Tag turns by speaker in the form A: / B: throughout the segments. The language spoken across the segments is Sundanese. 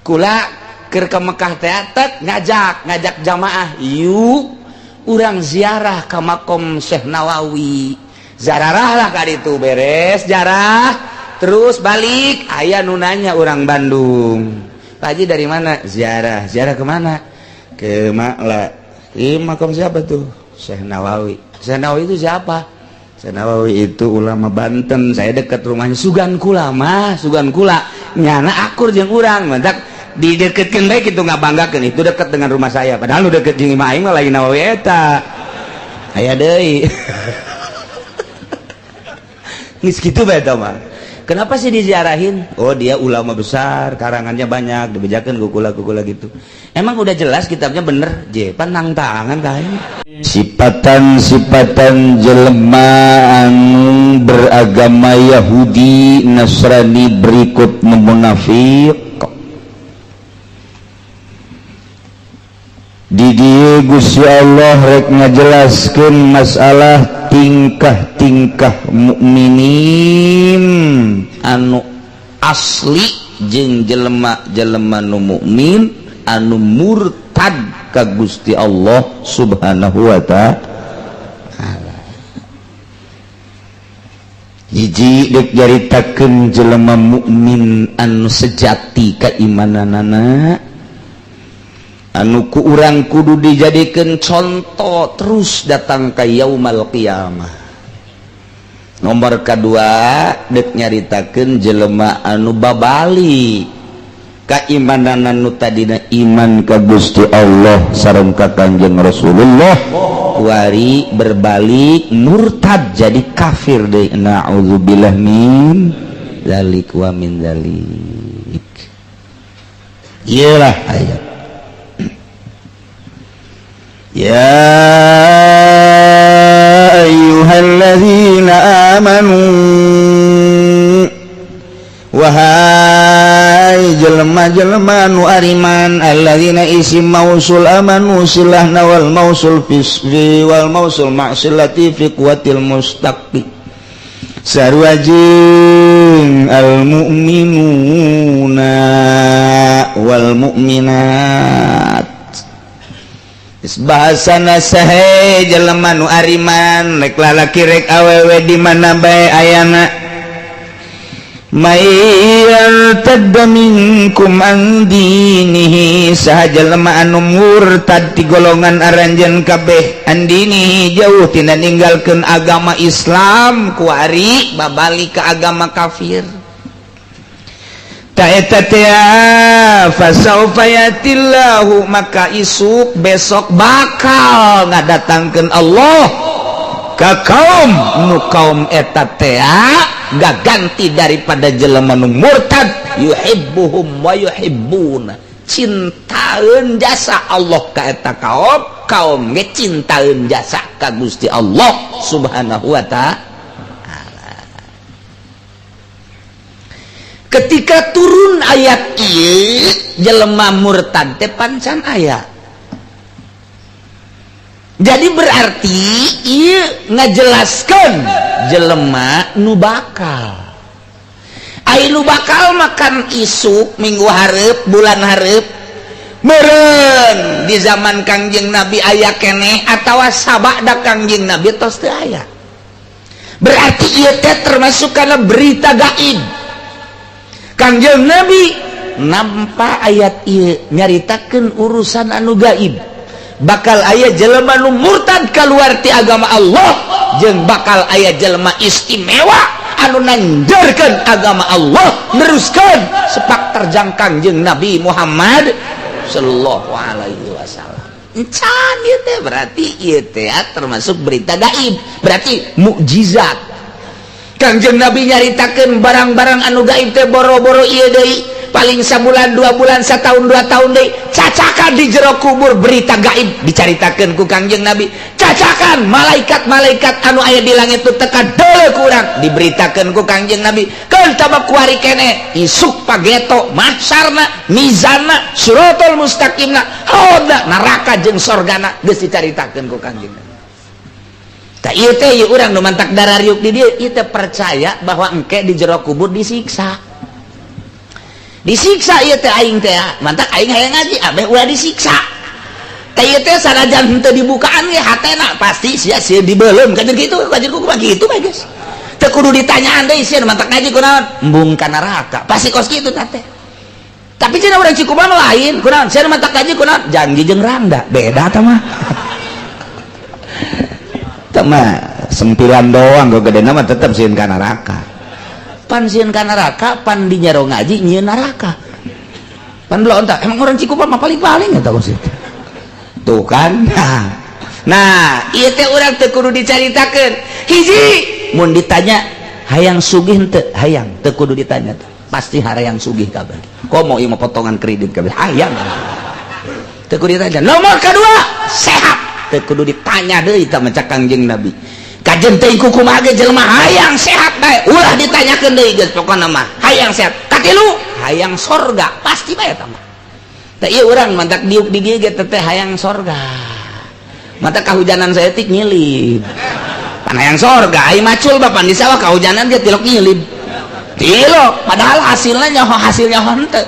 A: kula keur ke Mekah teh ngajak jamaah yuk urang ziarah ka makom Syekh Nawawi, zararah lah ka ditu, beres jarah terus balik aya nu nanya urang Bandung, Pak Haji dari mana? Ziarah kemana? Ke Makla. Makom siapa tuh? Syekh Nawawi. Syekh Nawawi itu siapa? Syekh Nawawi itu ulama Banten, saya dekat rumahnya, sugan kula nyana akur jeung urang mantak dideketkeun bae kitu ngabanggakeun, itu dekat dengan rumah saya, padahal nu deket jeung imah aing mah lain Nawawi eta aya deui. Geus kitu bae eta mah. Kenapa sih diziarahin? Oh dia ulama besar, karangannya banyak, dibejakeun kukula gitu. Emang udah jelas kitabnya bener, jepan nang tangan kain. Sipatan jelema anu beragama Yahudi Nasrani berikut munafik. Di dieu Gusti Allah rek ngajelaskeun masalah tingkah-tingkah mukminin anu asli jeung jelema-jelema nu mukmin anu murtad ka Gusti Allah Subhanahu wa ta'ala. Hiji dek jaritakeun jelema mukmin anu sejati kaimananana anu ku urang kudu dijadikeun contoh terus datang ka yaumul qiyamah. Nomor kadua dek nyaritakeun jelema anu babali kaimanan anu tadina iman ka Gusti Allah sareng ka Kanjeng Rasulullah, wari berbalik murtad jadi kafir deui. Nauzubillah min dzalik wa min dzalik. Iyalah ayat. Ya ayyuhalladzina amanu, wahai jelema-jelema nu ariman, alladzina isim mausul amanu silahna wal mausul fi wal mausul ma'silati fi quwatil mustaqbi sarwajin al mu'minuna wal mu'minat. Bahasana sahe jelema nu ariman rek lalaki rek awewe di mana bae ayana mayyal tadda minkum an dinihi, saha jelema anu murtad ti golongan aranjeun kabeh an dinihi jauh tina ninggalkeun agama Islam ku ari babalik ka agama kafir. Ta'eta fasaufa yatillahu, maka isuk besok bakal ngadatangkeun Allah ka kaum nu kaum eta teh gaganti daripada jelema nu murtad, yuhibbuhum wa yuhibbuna, cintaeun jasa Allah ka eta kaum ge cintaeun jasa ka Gusti Allah Subhanahu wa ta'ala. Ketika turun ayat ieu jelema murtad teh pancan aya. Jadi berarti ieu ngajelaskeun jelema nu bakal. Ai nu bakal makan isuk minggu hareup bulan hareup meureun di zaman Kangjeng Nabi aya keneh atawa sabada Kangjeng Nabi tos teu aya. Berarti ieu teh termasuk kana berita gaib. Kangjeng Nabi nampa ayat ieu nyaritakeun urusan anu gaib, bakal aya jelema nu murtad kaluar ti agama Allah jeung bakal aya jelema istimewa anu nanjarkeun agama Allah neruskeun sepak terjang Kangjeng Nabi Muhammad sallallahu alaihi wasallam. Encan ieu teh berarti ieu teh termasuk berita gaib, berarti mukjizat. Kangjeng Nabi nyaritakeun barang-barang anu gaib teh boro-boro ieu deui, paling sabulan 2 bulan satahun 2 tahun deui cacakan di jero kubur berita gaib dicaritakeun ku Kangjeng Nabi. Cacakan malaikat-malaikat anu aya di langit teh teka deuleu ku urang diberitakeun ku Kangjeng Nabi. Keun tabak kuari keneh isuk pageto mahsyarna mizanna siratal mustaqimna haudna neraka jeung sorgana geus dicaritakeun ku Kangjeng Nabi. Tah ieu teh ieu urang nu mantak darariuk di dieu ieu teh percaya bahwa engke di jero kubur disiksa. disiksa ieu teh aing teh mantak aing hayang ngaji abeh ulah disiksa teh ieu teh sanajan henteu dibukaan ge hatena pasti sia dibeuleum kajen kitu kajen kumaha kitu bae geus teu kudu ditanyaan deui sieun mantak ngaji kunaon embung ka neraka pasti kos kitu teh tapi cenah urang Cikupa mah lain kunaon sieun mantak ngaji kunaon janji jeung rangda beda tah mah tah mah sempilan doang go gedena mah tetep sieun ka neraka pan sieun ka neraka pan di nyero ngaji nyieun neraka pan belum tak emang orang Cikupa mah paling-paling eta kos itu tuh kan nah ieu teh urang teu kudu dicaritakeun hiji mun ditanya hayang sugih henteu hayang teu kudu ditanya pasti harayang sugih kabeh komo ieu mah potongan kredit kabeh hayang teu kudu ditanya nomor kedua sehat teu kudu ditanya deui tah macak Kangjeng Nabi kajen teh kumaha ge jelema hayang sehat bae ulah ditanyakeun deui geus pokona mah hayang sehat katilu hayang sorga pasti bae eta mah teh ieu urang mantak diuk di dieu ge teh hayang sorga mantak kahujanan saeutik nyilib pan hayang sorga ai macul bapan di sawah kahujanan ge tilok nyilib tilok padahal hasilnya nyaho henteu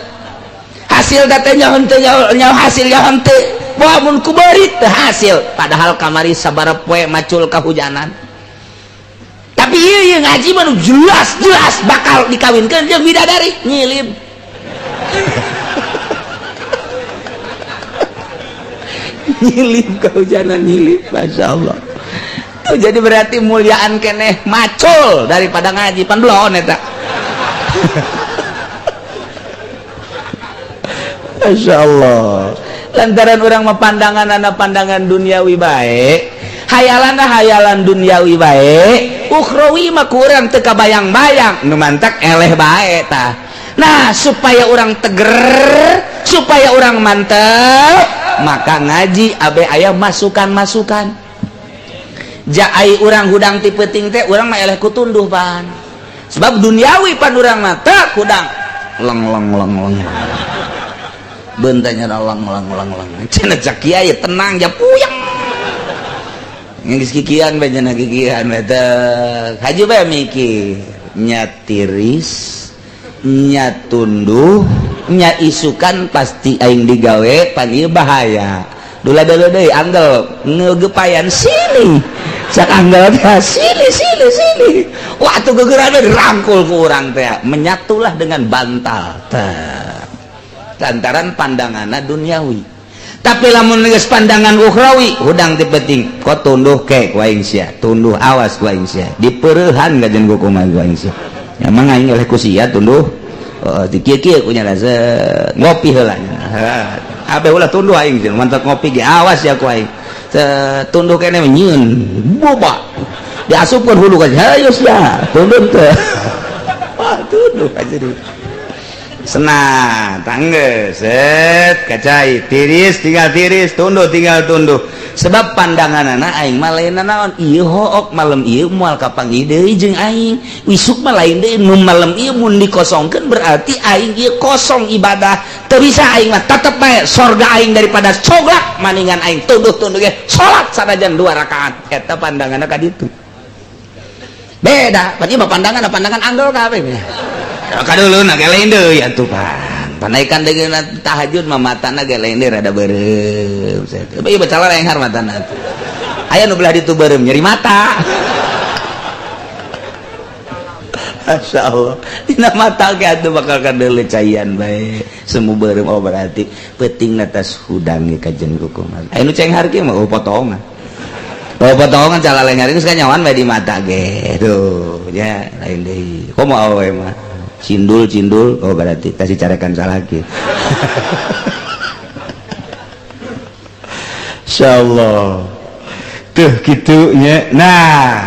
A: hasil teh nyaho henteu nyaho hasil nyaho henteu wah mun kuberit teh hasil padahal kamari sabaraha poe macul kahujanan tapi iya ngaji mah jelas bakal dikawinkan jeung bidadari nyilib nyilib kehujanan nyilib Masya Allah tuh jadi berarti muliaan keneh macul daripada ngaji pan belon eta Masya Allah lantaran orang mah pandangan duniawi baik hayalan duniawi baik ukhrawi mah kurang teu kabayang-bayang nu mantak eleh bae tah nah supaya orang teger supaya orang mantep maka ngaji abe aya masukan jaai urang hudang ti peuting teh urang mah eleh kutunduh pan sebab duniawi pan urang mah teu hudang leng bentanya lang cenah cak kiai tenang ja puyeng geus kikian bae cenah kikian eta haji bae mikir nya tiris nya tunduh nya isukan pasti aing digawe pan ieu bahaya dula-dula deui anggel ngeugepayan sini sak anggel teh sini wah atuh gegeurana dirangkul ku urang teh menyatulah dengan bantal teh lantaran pandanganna duniawi tapi lamun geus pandangan ukhrawi hudang ti penting kok tunduh ke ku aing sia tunduh awas ku aing sia dipeurehan gajen ku kumaha ku aing sia emang aing oleh ku sia tunduh di kieu-kieu ku nya ngopi heula abe ulah tunduh aing sia mantap ngopi ge awas ya ku aing tunduh kene nyieun boba diasupkeun hulu ka hayu sia tunduh teh wah tunduh aja dulu senang tangge set kacai tiris tinggal tiris tunduh tinggal tunduh sebab pandanganana aing mah lainna naon ieu hook malam ieu moal kapanggih deui jeung aing wisuk mah lain deui nu malam ieu mun dikosongkeun berarti aing ieu kosong ibadah teu bisa aing mah tetep bae sorga aing daripada coglak maningan aing tunduh ge salat sanajan 2 rakaat eta pandanganna ka ditu beda pasti mah pandangan anggel kabeh kadulu na geleun deui atuh pan panaikan dengan tahajud mah matana geleun deui rada beureum ieu bacalar enghar matana aya nu belah ditu beureum nyeri mata Masya Allah dina mata ge atuh bakal kadeuleu caian bae semu beureum oh berarti peuting atas hudang ge kajen kumaha aya nu cenghar ge mah potongan potongan cala lenghar geus kanyawan bae di mata ge tuh nya lain deui kumaha we mah cindul oh berarti kasih carakan salah lagi insyaallah tuh gitunya nah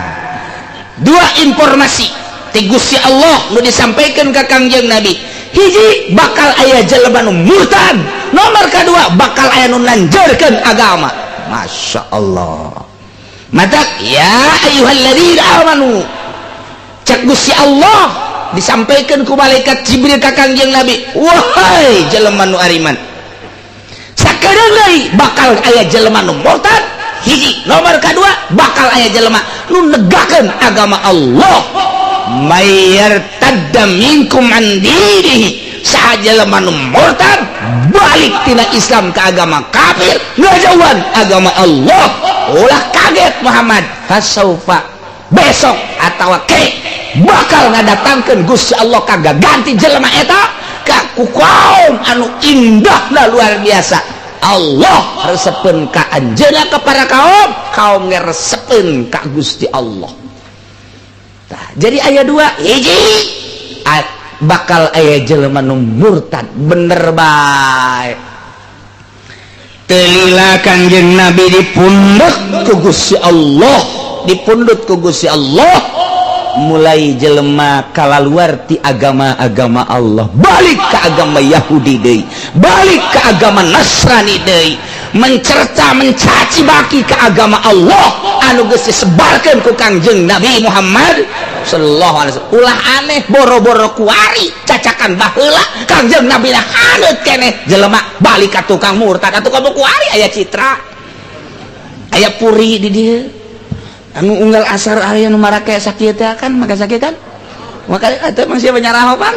A: 2 informasi ti Gusti Allah nu disampaikan ka Kangjeng Nabi hiji bakal aya jelema nu murtad nomor kedua bakal aya nu nanjeurkeun agama Masya Allah matak ya ayyuhalladzina amanu cek Gusti Allah disampaikan ku malaikat Jibril ka Kangjeng Nabi wahai jelema nu ariman sakedeung deui bakal aya jelema nu murtad hiji nomor kedua bakal aya jelema nu negakeun agama Allah may yartadda minkum an dinihi sahaja lemah murtad balik tina Islam ke agama kafir ngajauhan agama Allah ulah kaget Muhammad fasaufa besok atau bakal ngadatangkeun Gusti Allah kagak ganti jelema eta ka ku kaum anu indahna luar biasa Allah resepen ka anjeunna ka para kaum ngeresepen ka Gusti Allah. Tah, jadi aya dua hiji bakal aya jelema nu murtad bener bae. Telila Kanjeng Nabi dipundut ku Gusti Allah, dipundut ku Gusti Allah. Mulai jelema kalaluar ti agama-agama Allah balik ke agama Yahudi deui balik ke agama Nasrani deui mencerca mencaci maki ke agama Allah anu geus disebarkeun ku Kangjeng Nabi Muhammad sallallahu alaihi wasallam ulah aneh boro-boro kuari cacakan baheula Kangjeng Nabi na haneut keneh jelema balik ka tukang murtad atuh ka kuari aya citra aya puri di dieu anu unggal asar aya nu marake sakit teh kan maka sakit kan maka atuh masih menyarah pan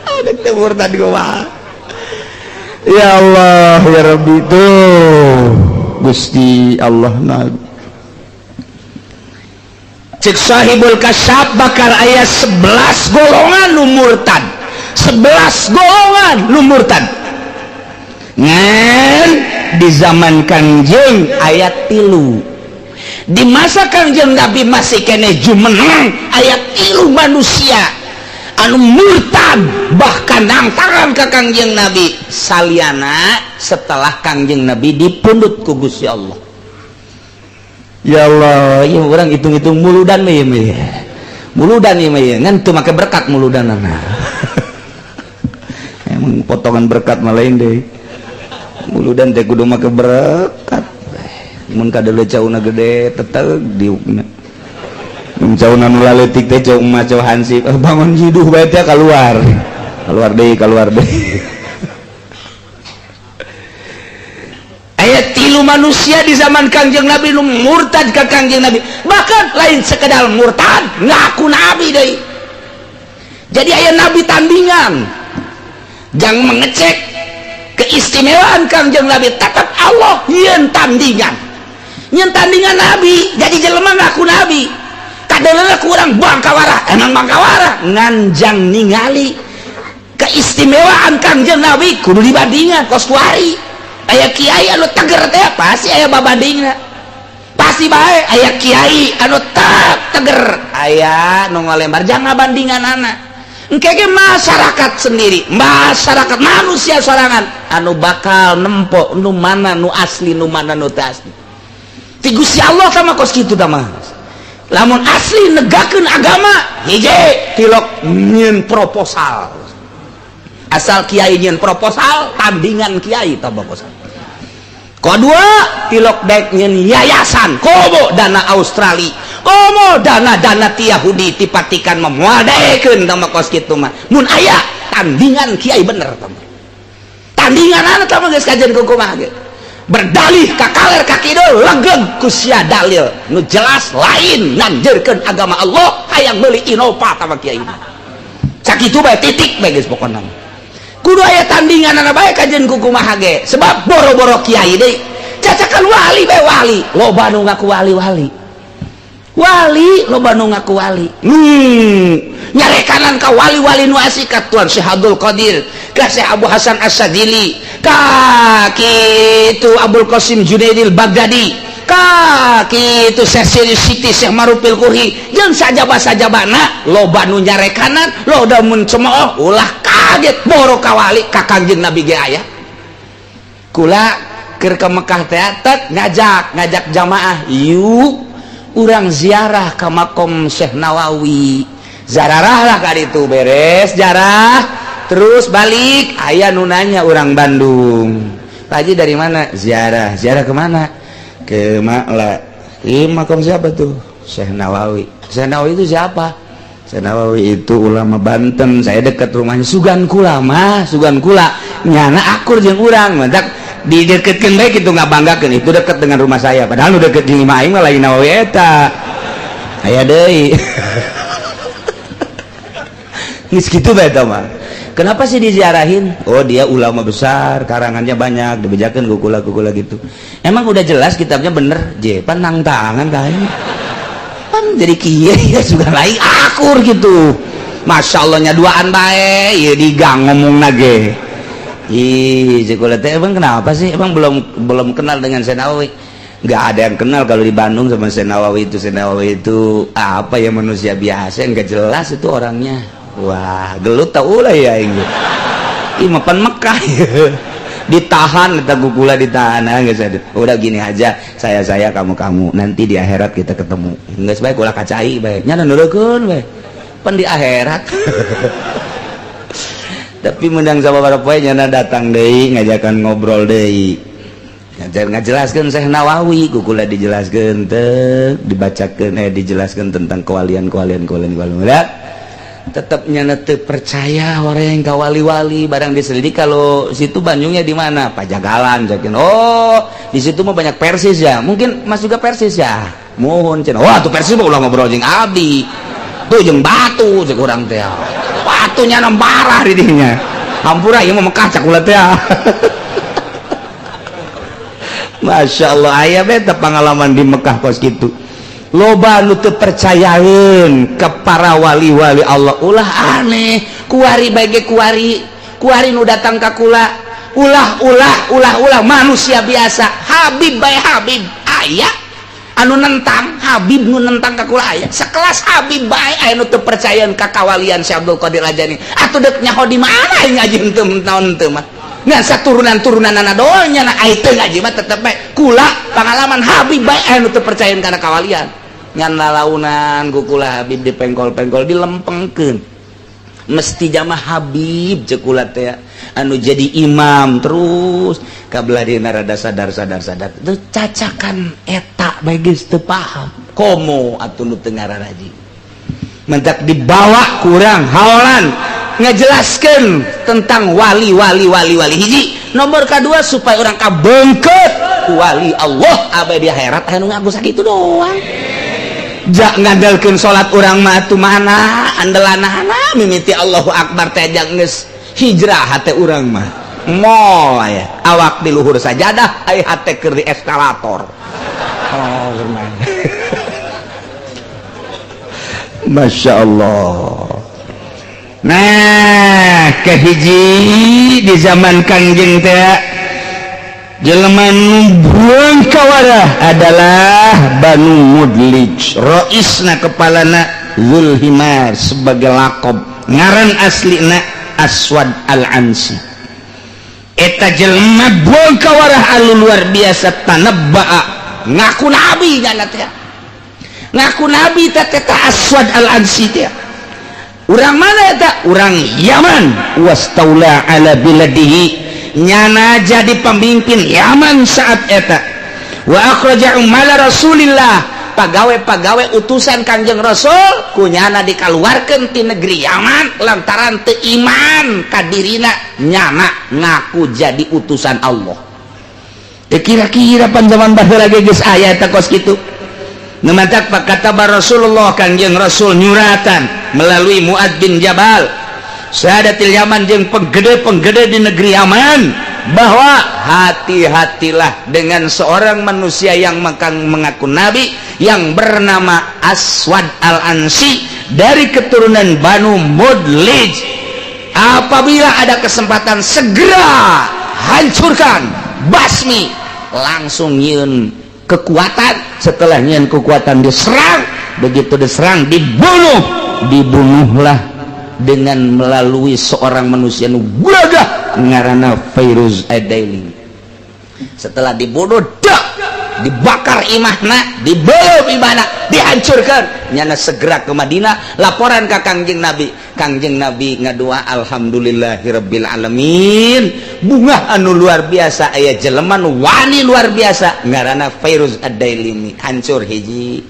A: ada teh murtad gua ya Allah ya Rabbi tuh Gusti Allah na cek sahibul kasyaf bakal aya 11 golongan nu murtad 11 golongan nu murtad ngan di zaman Kanjeng ayat 3 di masa Kanjeng Nabi masih kene jumeneng ayat 3 manusia anu murtad bahkan nangtangan ke Kanjeng Nabi saliana setelah Kanjeng Nabi dipundut ku Gusti Allah. Ya Allah, ya orang hitung-hitung muludan mah ya. Muludan ya ngan teu make berkat muludanana. Emang potongan berkat mah lain deui. Muludan teh kudu make berkat. Mun kadeuleuk cauna gede teteg diukna. Mun cauna nu laletik teh cau mah cau hansip bangun jiduh bae teh keluar. Keluar deui. Ayat 3 manusia di zaman Kanjeng Nabi nu murtad ke Kanjeng Nabi bahkan lain sekedar murtad ngaku Nabi deui. Jadi aya Nabi tandingan jangan mengecek keistimewaan Kanjeng Nabi tetap Allah yen tandingan Nabi jadi jelema ngaku Nabi kadeleuna kurang bangkawara emang bangkawara nganjang ningali keistimewaan Kanjeng Nabi kudu dibandingan kos kuari aya kiai anu teger teh pasti aya babandingna pasti bae aya kiai anu teger aya nu ngalembar jangan bandinganana engke ge masyarakat sendiri masyarakat manusia sorangan anu bakal nempo nu mana nu asli nu mana nu teu asli ti Gusti Allah sama kos kitu tah mah lamun asli negakeun agama hiji tilok nyieun proposal asal kiai nyieun proposal tandingan kiai tah proposal kedua tilok dek nyieun yayasan komo dana Australia komo dana ti Yahudi tipatikan memuadaekeun tah kos kitu mah mun aya tandingan kiai bener tah tandingan tah geus kajian kumaha ge berdalih ka kaler ka kidul legeg ku sia dalil nu jelas lain nanjeurkeun agama Allah hayang meuli inova tah kiai sakitu bae titik bae geus pokona kudu aya tandinganana bae kajian kumaha ge sebab boro-boro kiai deui cacakan wali bae wali loba nu ngaku wali loba nu ngaku wali nyarekanan ka wali-wali nu asik ka Tuan Syekh Abdul Qadir ka Syekh Abu Hasan As-Sadili ka kitu Abdul Qasim Junaidil Baghdadi ka kitu Syekh Siti Syekh Marufil Qurhi jeung sajaba-sajabana loba nu nyarekanan loba mun cemooh ulah kaget boro ka wali ka Kanjeng Nabi ge aya kula keur ka Mekah teh ngajak jamaah yuk urang ziarah ka makom Syekh Nawawi zararah lah ka ditu beres jarah terus balik aya nu nanya urang Bandung Pak Haji dari mana ziarah kemana ke Makla makom siapa tuh Syekh Nawawi itu siapa Syekh Nawawi itu ulama Banten saya dekat rumahnya sugan kula nyana akur jeung urang mantak dideketkeun bae kitu ngabanggakeun itu dekat dengan rumah saya padahal nu deket jeung imah aing mah lain Nawawi eta aya deui geus kitu bae eta mah. Kenapa sih diziarahin? Oh dia ulama besar, karangannya banyak, dibejakeun kukula gitu. Emang udah jelas kitabnya bener, pan nang tangan kayaknya. Pan jadi kieu ya sudah lain akur gitu. Masya Allahnya duaan bae, ieu digang ngomongna ge. Ih, Cikula teh emang kenapa sih? Emang belum kenal dengan Syekh Nawawi? Nggak ada yang kenal kalau di Bandung sama Syekh Nawawi itu. Syekh Nawawi itu apa ya, manusia biasa, nggak jelas itu orangnya. Wah, gelut tau lah ya ini. Ih, mapan Mekah ya. Ditahan, kata kukula ditahan. Udah gini aja, saya kamu. Nanti di akhirat kita ketemu. Nggak sebaik kula kacai baik. Nya nurukeun baik. Pan di akhirat. Tapi mendang sama para poe nyana datang deui ngajakan ngobrol deui. Ngajelaskeun Syekh Nawawi, kukula dijelaskeun teh, dibacakeun dijelaskeun tentang kewalian. Tetap nyana teu percaya orang ka wali-wali, barang diselidik kalau situ Bandungnya di mana? Pajagalan cekin. Oh, di situ mah banyak Persis ya. Mungkin Mas juga Persis ya. Mohon cenah. Wah, tuh Persis mah ulah ngobrol jeung abdi. Tuh jeung batu cek urang teh. Batunya namparah di dinya. Hampura ieu mah Mekah cak ulah teh. Masya Allah, aya beta pengalaman di Mekah kos kitu. Loba nu teu percayaeun ke para wali-wali Allah, ulah aneh kuari bage kuari nu datang ka kula ulah manusia biasa. Habib bae Habib aya anu nentang, Habib nu nentang ka kula aya sekelas Habib bae aya nu teu percayaeun ka kawalian Syekh Abdul Qadir Ajani. Atuh deuk nyaho di mana ngaji teu naon teu mah ngan saturunan-turunanana doanya na ai teu ngaji mah tetep bae kula pengalaman Habib bae aya nu teu percayaeun kana kawalian. Ngan lalaunan kukula Habib dipengkol-pengkol dilempengkeun mesti jamaah Habib cekula teh anu jadi imam terus kabladina rada sadar teu cacakan eta bae geus teu paham komo atuh nu teu ngararaji mentak dibawa kurang haolan ngajelaskeun tentang wali hiji nomor kedua supaya orang kabeungkeut ku wali Allah abadi akhirat anu ngaku sakitu doang. Jak ngandalkeun salat urang mah atuh mana andelanana mimiti Allahu Akbar teh jak geus hijrah hate urang mah mall aya awak di luhur sajadah aya hate keur di eskalator. Oh bermain. Masya Allah. Nah kehiji di zaman Kangjeng teh jelema nu buang kawarah adalah Banu Mudlij, roisna kepalana Zulhimar sebagai lakob, ngaran aslina Aswad Al-Ansi. Eta jelema buang kawarah anu luar biasa tanabba'a ngaku nabi nya teh. Ngaku nabi teh Aswad Al-Ansi teh. Urang mana eta? Urang Yaman, wastaula ala biladihi nyana jadi pemimpin Yaman saat eta. Wa akhraja umala Rasulillah, pagawe-pagawe utusan Kanjeng Rasul kunyana dikaluarkeun ti negeri Yaman lantaran teu iman ka dirina nyana ngaku jadi utusan Allah. Kira-kira pan zaman baheula geus aya eta kos kitu. Numantak kata Rasulullah Kanjeng Rasul nyuratan melalui Muad bin Jabal Sadatil Yaman jeung penggede di negeri Yaman bahwa hati-hatilah dengan seorang manusia yang mengaku nabi yang bernama Aswad Al-Ansi dari keturunan Banu Mudlij. Apabila ada kesempatan segera hancurkan, basmi, langsung nyeun kekuatan. Setelah nyeun kekuatan diserang, begitu diserang dibunuhlah dengan melalui seorang manusia nu gagah ngaranna Fairuz Ad-Daili. Setelah dibunuh dibakar imahna, dibeleuh imahna, dihancurkan, nyana segera ke Madinah laporan ka Kangjeng Nabi. Kangjeng Nabi ngadua alhamdulillahirabbil alamin, bunga anu luar biasa aya jelema nu wani luar biasa ngaranna Fairuz Ad-Daili hancur hiji.